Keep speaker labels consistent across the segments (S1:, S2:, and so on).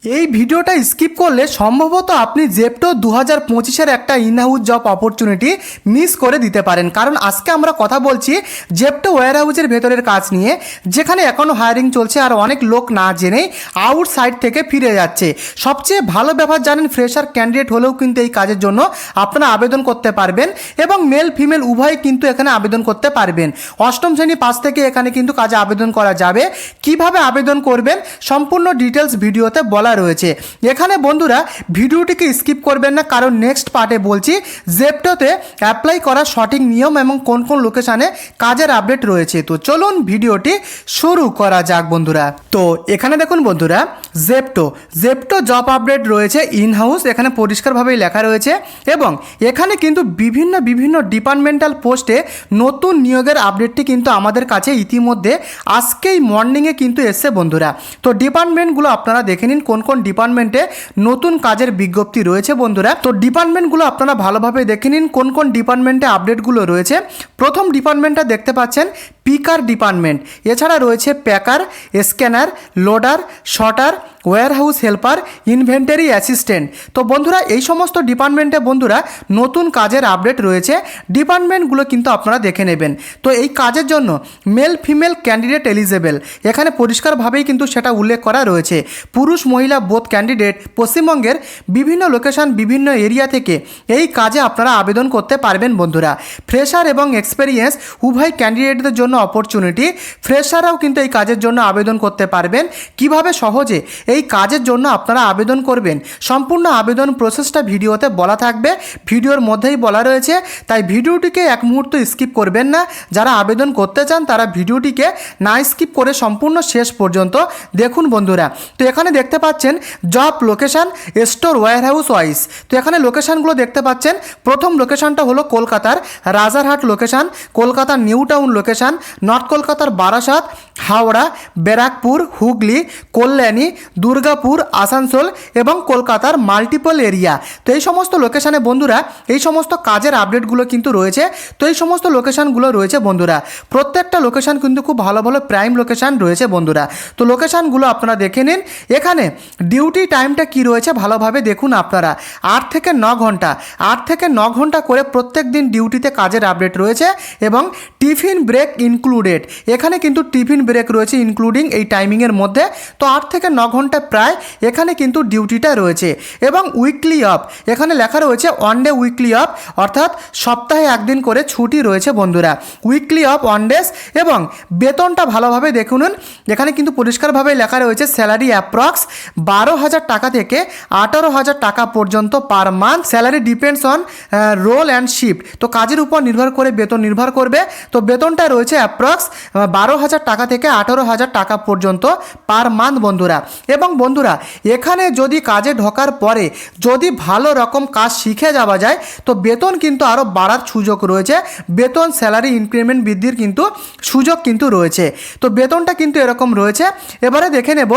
S1: এই ভিডিওটা স্কিপ করলে সম্ভবত আপনি জেপটো 2025-এর একটা ইনহাউস জব অপরচুনিটি মিস করে দিতে পারেন। কারণ আজকে আমরা কথা বলছি জেপটো ওয়্যারহাউসের ভেতরের কাজ নিয়ে, যেখানে এখনও হায়ারিং চলছে আর অনেক লোক না জেনেই আউটসাইড থেকে ফিরে যাচ্ছে। সবচেয়ে ভালো ব্যাপার জানেন, ফ্রেশার ক্যান্ডিডেট হলেও কিন্তু এই কাজের জন্য আপনারা আবেদন করতে পারবেন এবং মেল ফিমেল উভয় কিন্তু এখানে আবেদন করতে পারবেন। অষ্টম শ্রেণী পাস থেকে এখানে কিন্তু কাজে আবেদন করা যাবে। কিভাবে আবেদন করবেন সম্পূর্ণ ডিটেলস ভিডিওতে বলা রয়েছে। এখানে বন্ধুরা ভিডিওটিকে স্কিপ করবেন না, কারণ নেক্সট পার্টে বলছি জেপটোতে অ্যাপ্লাই করার সঠিক নিয়ম এবং কোন কোন লোকেশানে কাজের আপডেট রয়েছে। তো চলুন ভিডিওটি শুরু করা যাক বন্ধুরা। তো এখানে দেখুন বন্ধুরা, জেপটো জব আপডেট রয়েছে ইনহাউস, এখানে পরিষ্কারভাবেই লেখা রয়েছে এবং এখানে কিন্তু বিভিন্ন ডিপার্টমেন্টাল পোস্টে নতুন নিয়োগের আপডেটটি কিন্তু আমাদের কাছে ইতিমধ্যে আজকেই মর্নিংয়ে কিন্তু এসছে বন্ধুরা। তো ডিপার্টমেন্টগুলো আপনারা দেখে নিন কোন কোন ডিপার্টমেন্টে নতুন কাজের বিজ্ঞপ্তি রয়েছে বন্ধুরা। তো ডিপার্টমেন্টগুলো আপনারা ভালোভাবে দেখে নিন কোন কোন ডিপার্টমেন্টে আপডেটগুলো রয়েছে। প্রথম ডিপার্টমেন্টটা দেখতে পাচ্ছেন পিকার ডিপার্টমেন্ট, এছাড়া রয়েছে packer, scanner, loader, shotter, warehouse helper, inventory assistant. তো বন্ধুরা এই সমস্ত ডিপার্টমেন্টে বন্ধুরা নতুন কাজের আপডেট রয়েছে। ডিপার্টমেন্টগুলো কিন্তু আপনারা দেখে নেবেন। তো এই কাজের জন্য মেল ফিমেল ক্যান্ডিডেট এলিজেবল, এখানে পরিষ্কারভাবেই কিন্তু সেটা উল্লেখ করা রয়েছে। পুরুষ মহিলা বোথ ক্যান্ডিডেট পশ্চিমবঙ্গের বিভিন্ন লোকেশন বিভিন্ন এরিয়া থেকে এই কাজে আপনারা আবেদন করতে পারবেন বন্ধুরা। ফ্রেশার এবং এক্সপেরিয়েন্স উভয় ক্যান্ডিডেটদের জন্য অপরচুনিটি। ফ্রেশাররাও কিন্তু এই কাজের জন্য আবেদন করতে পারবেন। কিভাবে সহজে এই কাজের জন্য আপনারা আবেদন করবেন সম্পূর্ণ আবেদন প্রসেসটা ভিডিওতে বলা থাকবে, ভিডিওর মধ্যেই বলা রয়েছে। তাই ভিডিওটিকে এক মুহূর্ত স্কিপ করবেন না। যারা আবেদন করতে চান তারা ভিডিওটিকে না স্কিপ করে সম্পূর্ণ শেষ পর্যন্ত দেখুন বন্ধুরা। তো এখানে দেখতে পাচ্ছেন job location store warehouse wise. তো এখানে লোকেশানগুলো দেখতে পাচ্ছেন। প্রথম লোকেশানটা হলো কলকাতার রাজারহাট লোকেশান, কলকাতার নিউ টাউন লোকেশান, নর্থ কলকাতার বারাসাত, হাওড়া, ব্যারাকপুর, হুগলি, কল্যাণী, দুর্গাপুর, আসানসোল এবং কলকাতার মাল্টিপল এরিয়া। তো এই সমস্ত লোকেশানে বন্ধুরা এই সমস্ত কাজের আপডেটগুলো কিন্তু রয়েছে। তো এই সমস্ত লোকেশানগুলো রয়েছে বন্ধুরা। প্রত্যেকটা লোকেশান কিন্তু খুব ভালো ভালো প্রাইম লোকেশান রয়েছে বন্ধুরা। তো লোকেশানগুলো আপনারা দেখে নিন। এখানে ডিউটি টাইমটা কি রয়েছে ভালোভাবে দেখুন আপনারা। 8 থেকে 9 ঘন্টা, 8 থেকে 9 ঘন্টা করে প্রত্যেক দিন ডিউটিতে কাজের আপডেট রয়েছে এবং টিফিন ব্রেক ইনক্লুডেড। এখানে কিন্তু টিফিন ব্রেক রয়েছে ইনক্লুডিং এই টাইমিংয়ের মধ্যে। তো 8 থেকে 9 ঘন্টা প্রায় এখানে কিন্তু ডিউটিটা রয়েছে এবং উইকলি অফ এখানে লেখা রয়েছে ওয়ান ডে উইকলি অফ, অর্থাৎ সপ্তাহে একদিন করে ছুটি রয়েছে বন্ধুরা। উইকলি অফ ওয়ান ডেজ এবং বেতনটা ভালোভাবে দেখুন। এখানে কিন্তু পরিষ্কারভাবে লেখা রয়েছে স্যালারি অ্যাপ্রক্স 12,000 টাকা থেকে 18,000 টাকা পর্যন্ত per month. Salary depends on role and shift. তো কাজের উপর নির্ভর করে বেতন নির্ভর করবে। তো বেতনটা রয়েছে অ্যাপ্রক্স 12,000 টাকা থেকে 18,000 টাকা পর্যন্ত পার মান্থ বন্ধুরা। এবং বন্ধুরা এখানে যদি কাজে ঢোকার পরে যদি ভালো রকম কাজ শিখে যাওয়া যায় তো বেতন কিন্তু আরও বাড়ার সুযোগ রয়েছে। বেতন স্যালারি ইনক্রিমেন্ট বৃদ্ধির কিন্তু সুযোগ কিন্তু রয়েছে। তো বেতনটা কিন্তু এরকম রয়েছে। এবারে দেখে নেব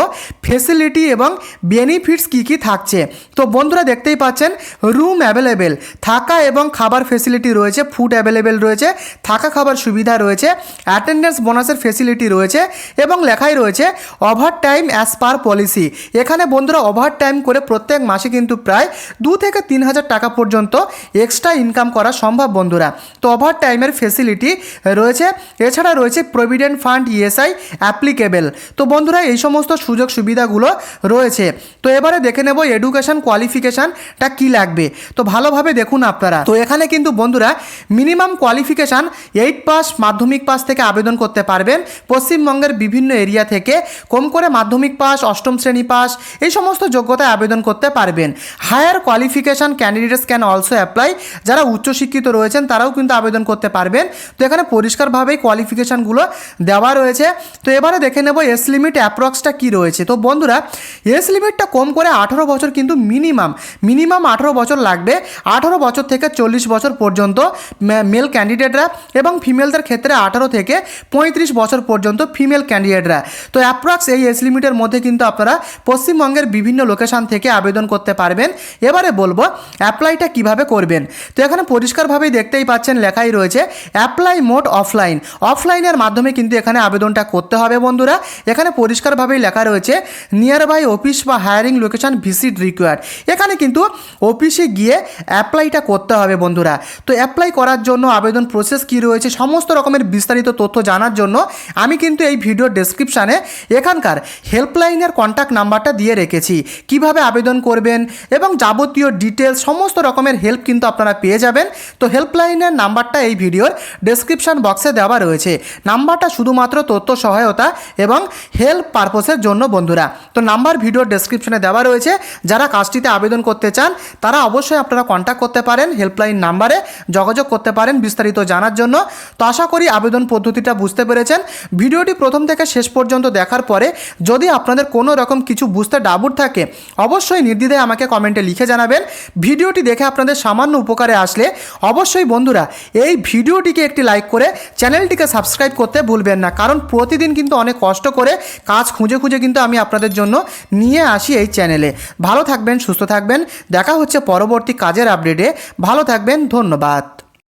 S1: ফেসিলিটি এবং বেনিফিটস কী কী থাকছে। তো বন্ধুরা দেখতেই পাচ্ছেন রুম অ্যাভেলেবেল, থাকা এবং খাবার ফেসিলিটি রয়েছে, ফুড অ্যাভেলেবেল রয়েছে, থাকা খাবার সুবিধা রয়েছে, অ্যাটেন্ডেন্স বোনাসের ফেসিলিটি রয়েছে এবং লেখাই রয়েছে over time as per policy. এখানে বন্ধুরা ওভার টাইম করে প্রত্যেক মাসে কিন্তু প্রায় 2 থেকে 3,000 টাকা পর্যন্ত এক্সট্রা ইনকাম করা সম্ভব বন্ধুরা। তো ওভার টাইমের ফেসিলিটি রয়েছে। এছাড়া রয়েছে প্রভিডেন্ট ফান্ড ইএসআই অ্যাপ্লিকেবল। তো বন্ধুরা এই সমস্ত সুযোগ সুবিধাগুলো রয়েছে। তো এবারে দেখে নেব এডুকেশন কোয়ালিফিকেশানটা কী লাগবে। তো ভালোভাবে দেখুন আপনারা। তো এখানে কিন্তু বন্ধুরা মিনিমাম কোয়ালিফিকেশান 8 পাস, মাধ্যমিক পাস থেকে আবেদন করতে পারবেন। পশ্চিমবঙ্গের বিভিন্ন এরিয়া থেকে কম করে মাধ্যমিক পাস, অষ্টম শ্রেণী পাস এই সমস্ত যোগ্যতায় আবেদন করতে পারবেন। Higher qualification candidates can also apply. যারা উচ্চশিক্ষিত রয়েছেন তারাও কিন্তু আবেদন করতে পারবেন। তো এখানে পরিষ্কারভাবেই কোয়ালিফিকেশানগুলো দেওয়া রয়েছে। তো এবারে দেখে নেব এজ লিমিট অ্যাপ্রক্সটা কী রয়েছে। তো বন্ধুরা এজ লিমিটটা কম করে 18 বছর কিন্তু মিনিমাম 18 বছর লাগবে। 18 বছর থেকে 40 বছর পর্যন্ত মেল ক্যান্ডিডেটরা এবং ফিমেলদের ক্ষেত্রে 18 থেকে 35 বছর পর্যন্ত ফিমেল ক্যান্ডিডেটরা। তো অ্যাপ্রক্স এই এজ লিমিটের মধ্যে কিন্তু আপনারা পশ্চিমবঙ্গের বিভিন্ন লোকেশান থেকে আবেদন করতে পারবেন। এবারে বলবো অ্যাপ্লাইটা কিভাবে করবেন। তো এখানে পরিষ্কারভাবেই দেখতেই পাচ্ছেন লেখাই রয়েছে অ্যাপ্লাই মোড অফলাইনের মাধ্যমে কিন্তু এখানে আবেদনটা করতে হবে বন্ধুরা। এখানে পরিষ্কারভাবেই লেখা রয়েছে নিয়ার বাই অফিস বা হায়ারিং লোকেশন ভিজিট রিকোয়ার্ড। এখানে কিন্তু অফিসে গিয়ে অ্যাপ্লাইটা করতে হবে বন্ধুরা। তো অ্যাপ্লাই করার জন্য আবেদন প্রসেস কী রয়েছে সমস্ত রকমের বিস্তারিত তথ্য জানার জন্য আমি কিন্তু এই ভিডিওর ডেসক্রিপশানে এখানকার হেল্পলাইনের কন্ট্যাক্ট নাম্বারটা দিয়ে রেখেছি। কিভাবে আবেদন করবেন এবং যাবতীয় ডিটেলস সমস্ত রকমের হেল্প কিন্তু আপনারা পেয়ে যাবেন। তো হেল্পলাইনের নাম্বারটা এই ভিডিওর ডেসক্রিপশন বক্সে দেওয়া রয়েছে। নাম্বারটা শুধুমাত্র তথ্য সহায়তা এবং হেল্প পারপোসের জন্য বন্ধুরা। তো নাম্বার ভিডিওর ডেসক্রিপশনে দেওয়া রয়েছে। যারা কাজটিতে আবেদন করতে চান তারা অবশ্যই আপনারা কন্ট্যাক্ট করতে পারেন, হেল্পলাইন নাম্বারে যোগাযোগ করতে পারেন বিস্তারিত জানার জন্য। তো আশা করি আবেদন পদ্ধতিটা বুঝতে পেরেছেন। ভিডিওটি প্রথম থেকে শেষ পর্যন্ত দেখার পরে যদি আপনাদের কোনো রকম কিছু বুঝতে ডাউট থাকে অবশ্যই নির্দ্বিধায় আমাকে কমেন্টে লিখে জানাবেন। ভিডিওটি দেখে আপনাদের সামান্য উপকারে আসলে অবশ্যই বন্ধুরা এই ভিডিওটিকে একটি লাইক করে চ্যানেলটিকে সাবস্ক্রাইব করতে ভুলবেন না, কারণ প্রতিদিন কিন্তু অনেক কষ্ট করে কাজ খুঁজে খুঁজে কিন্তু আমি আপনাদের জন্য নিয়ে আসি এই চ্যানেলে। ভালো থাকবেন, সুস্থ থাকবেন, দেখা হচ্ছে পরবর্তী কাজের আপডেটে। ভালো থাকবেন, ধন্যবাদ।